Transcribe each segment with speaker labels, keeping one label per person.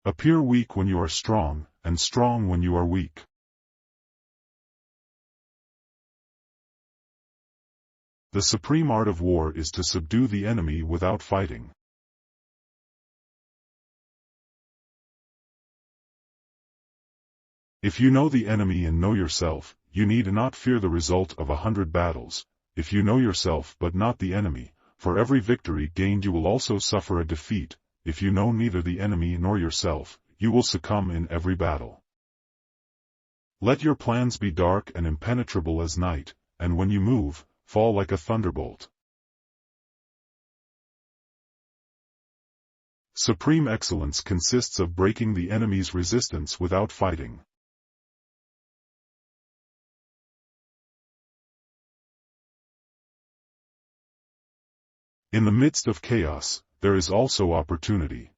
Speaker 1: Appear weak when you are strong, and strong when you are weak. The supreme art of war is to subdue the enemy without fighting. If you know the enemy and know yourself, you need not fear the result of 100 battles. If you know yourself but not the enemy, for every victory gained you will also suffer a defeat. If you know neither the enemy nor yourself, you will succumb in every battle. Let your plans be dark and impenetrable as night, and when you move, fall like a thunderbolt. Supreme excellence consists of breaking the enemy's resistance without fighting. In the midst of chaos, there is also opportunity.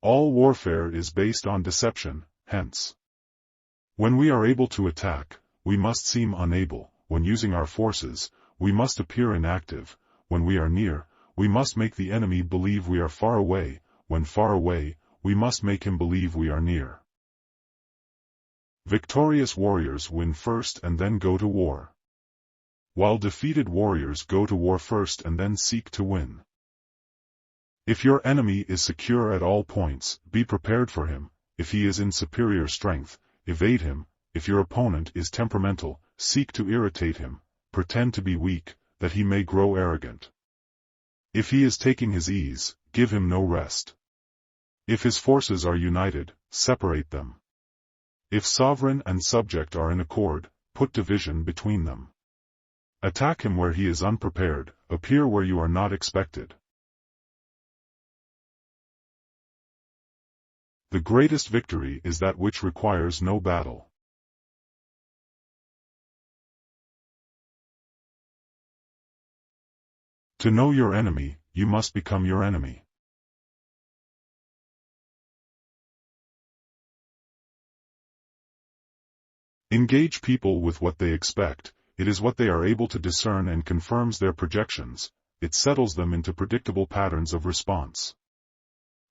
Speaker 1: All warfare is based on deception, hence. When we are able to attack, we must seem unable. When using our forces, we must appear inactive. When we are near, we must make the enemy believe we are far away. When far away, we must make him believe we are near. Victorious warriors win first and then go to war, while defeated warriors go to war first and then seek to win. If your enemy is secure at all points, be prepared for him. If he is in superior strength, evade him. If your opponent is temperamental, seek to irritate him, pretend to be weak, that he may grow arrogant. If he is taking his ease, give him no rest. If his forces are united, separate them. If sovereign and subject are in accord, put division between them. Attack him where he is unprepared, appear where you are not expected. The greatest victory is that which requires no battle. To know your enemy, you must become your enemy. Engage people with what they expect. It is what they are able to discern and confirms their projections. It settles them into predictable patterns of response.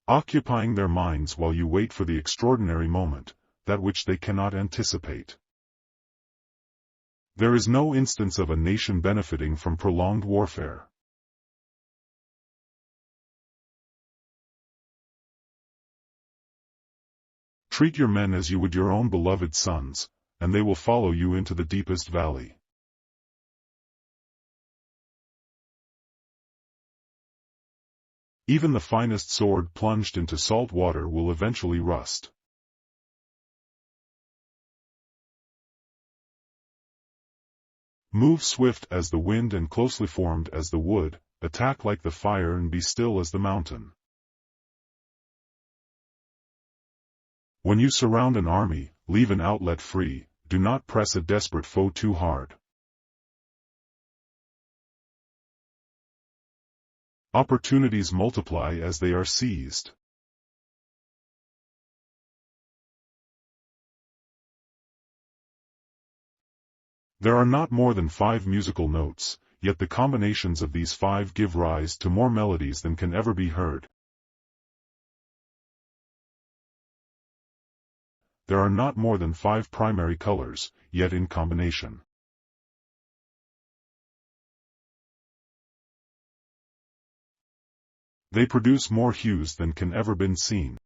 Speaker 1: Occupying their minds while you wait for the extraordinary moment, that which they cannot anticipate. There is no instance of a nation benefiting from prolonged warfare. Treat your men as you would your own beloved sons, and they will follow you into the deepest valley. Even the finest sword plunged into salt water will eventually rust. Move swift as the wind and closely formed as the wood, attack like the fire and be still as the mountain. When you surround an army, leave an outlet free. Do not press a desperate foe too hard. Opportunities multiply as they are seized. There are not more than 5 musical notes, yet the combinations of these 5 give rise to more melodies than can ever be heard. There are not more than 5 primary colors, yet in combination. They produce more hues than can ever been seen.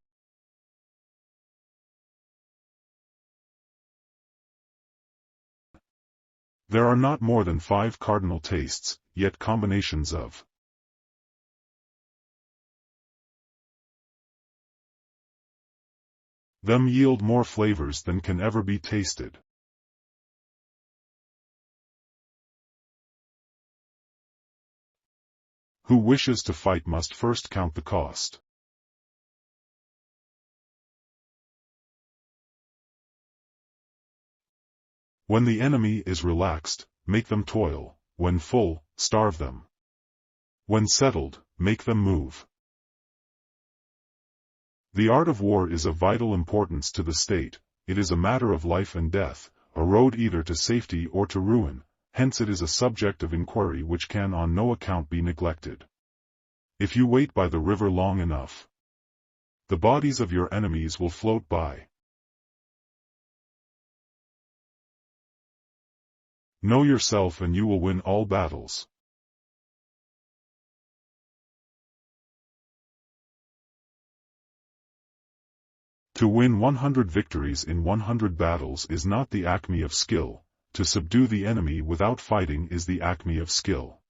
Speaker 1: There are not more than 5 cardinal tastes, yet combinations of them yield more flavors than can ever be tasted. Who wishes to fight must first count the cost. When the enemy is relaxed, make them toil. When full, starve them. When settled, make them move. The art of war is of vital importance to the state. It is a matter of life and death, a road either to safety or to ruin. hence it is a subject of inquiry which can on no account be neglected. If you wait by the river long enough, the bodies of your enemies will float by. Know yourself and you will win all battles. To win 100 victories in 100 battles is not the acme of skill. To subdue the enemy without fighting is the acme of skill.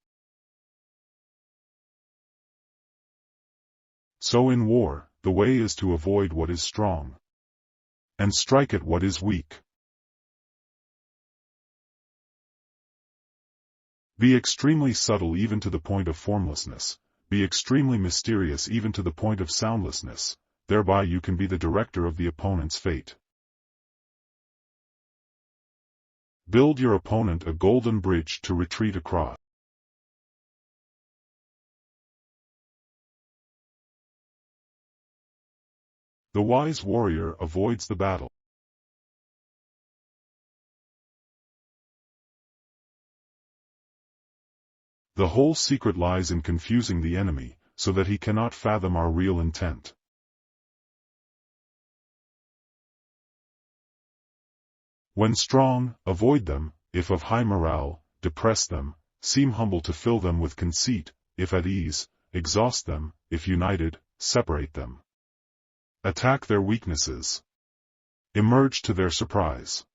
Speaker 1: So in war, the way is to avoid what is strong, and strike at what is weak. Be extremely subtle even to the point of formlessness, be extremely mysterious even to the point of soundlessness, thereby you can be the director of the opponent's fate. Build your opponent a golden bridge to retreat across. The wise warrior avoids the battle. The whole secret lies in confusing the enemy, so that he cannot fathom our real intent. When strong, avoid them; if of high morale, depress them; seem humble to fill them with conceit; if at ease, exhaust them; if united, separate them. Attack their weaknesses. Emerge to their surprise.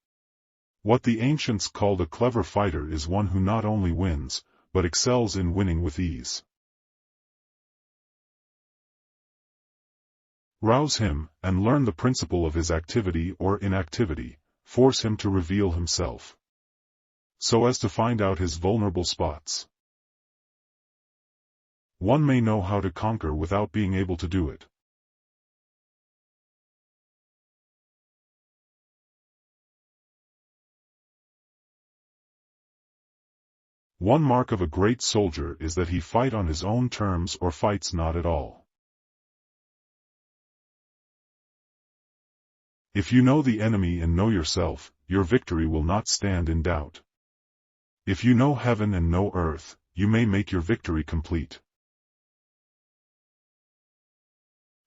Speaker 1: What the ancients called a clever fighter is one who not only wins, but excels in winning with ease. Rouse him, and learn the principle of his activity or inactivity. Force him to reveal himself, so as to find out his vulnerable spots. One may know how to conquer without being able to do it. One mark of a great soldier is that he fight on his own terms or fights not at all. If you know the enemy and know yourself, your victory will not stand in doubt. If you know heaven and know earth, you may make your victory complete.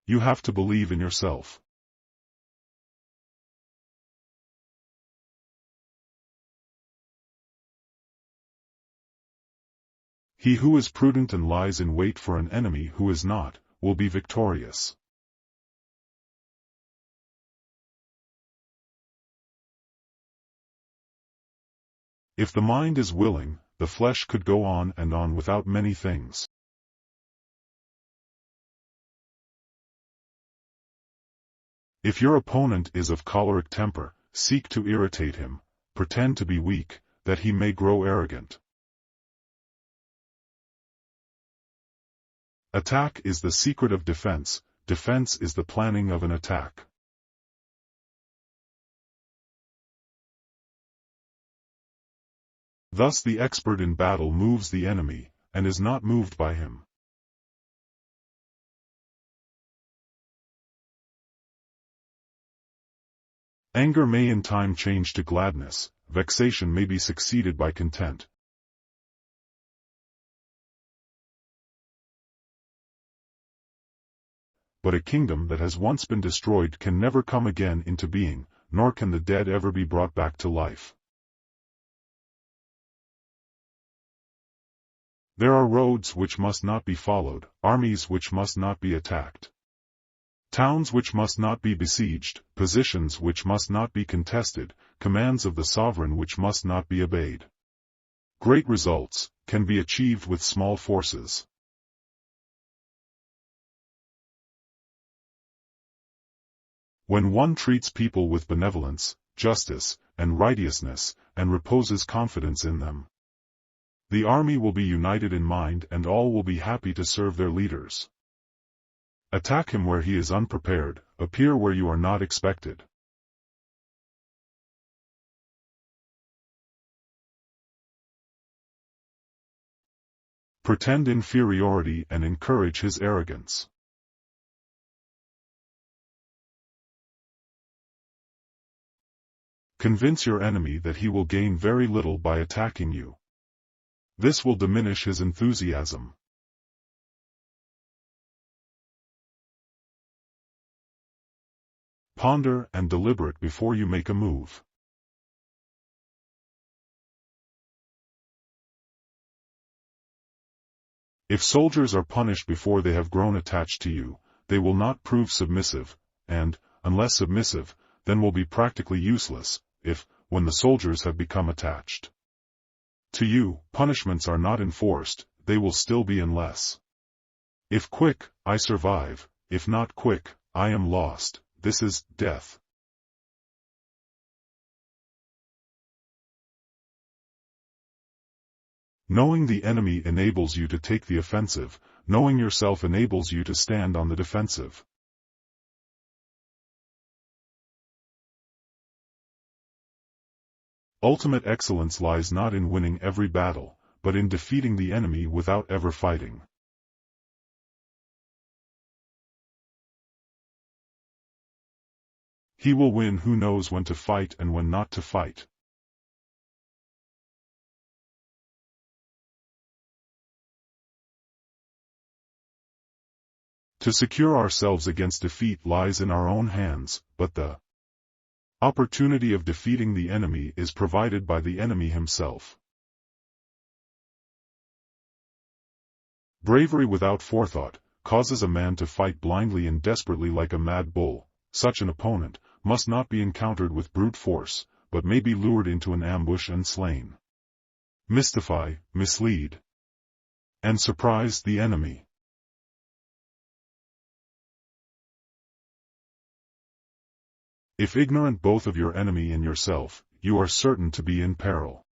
Speaker 1: You have to believe in yourself. He who is prudent and lies in wait for an enemy who is not, will be victorious. If the mind is willing, the flesh could go on and on without many things. If your opponent is of choleric temper, seek to irritate him, pretend to be weak, that he may grow arrogant. Attack is the secret of defense, defense is the planning of an attack. Thus the expert in battle moves the enemy, and is not moved by him. Anger may in time change to gladness, vexation may be succeeded by content. But a kingdom that has once been destroyed can never come again into being, nor can the dead ever be brought back to life. There are roads which must not be followed, armies which must not be attacked, towns which must not be besieged, positions which must not be contested, commands of the sovereign which must not be obeyed. Great results can be achieved with small forces. When one treats people with benevolence, justice, and righteousness, and reposes confidence in them, the army will be united in mind and all will be happy to serve their leaders. Attack him where he is unprepared, appear where you are not expected. Pretend inferiority and encourage his arrogance. Convince your enemy that he will gain very little by attacking you. This will diminish his enthusiasm. Ponder and deliberate before you make a move. If soldiers are punished before they have grown attached to you, they will not prove submissive, and, unless submissive, then will be practically useless, if, when the soldiers have become attached to you, punishments are not enforced, they will still be unless. If quick, I survive, if not quick, I am lost, this is death. Knowing the enemy enables you to take the offensive, knowing yourself enables you to stand on the defensive. Ultimate excellence lies not in winning every battle, but in defeating the enemy without ever fighting. He will win who knows when to fight and when not to fight. To secure ourselves against defeat lies in our own hands, but the opportunity of defeating the enemy is provided by the enemy himself. Bravery without forethought causes a man to fight blindly and desperately like a mad bull. Such an opponent must not be encountered with brute force, but may be lured into an ambush and slain. Mystify, mislead, and surprise the enemy. If ignorant both of your enemy and yourself, you are certain to be in peril.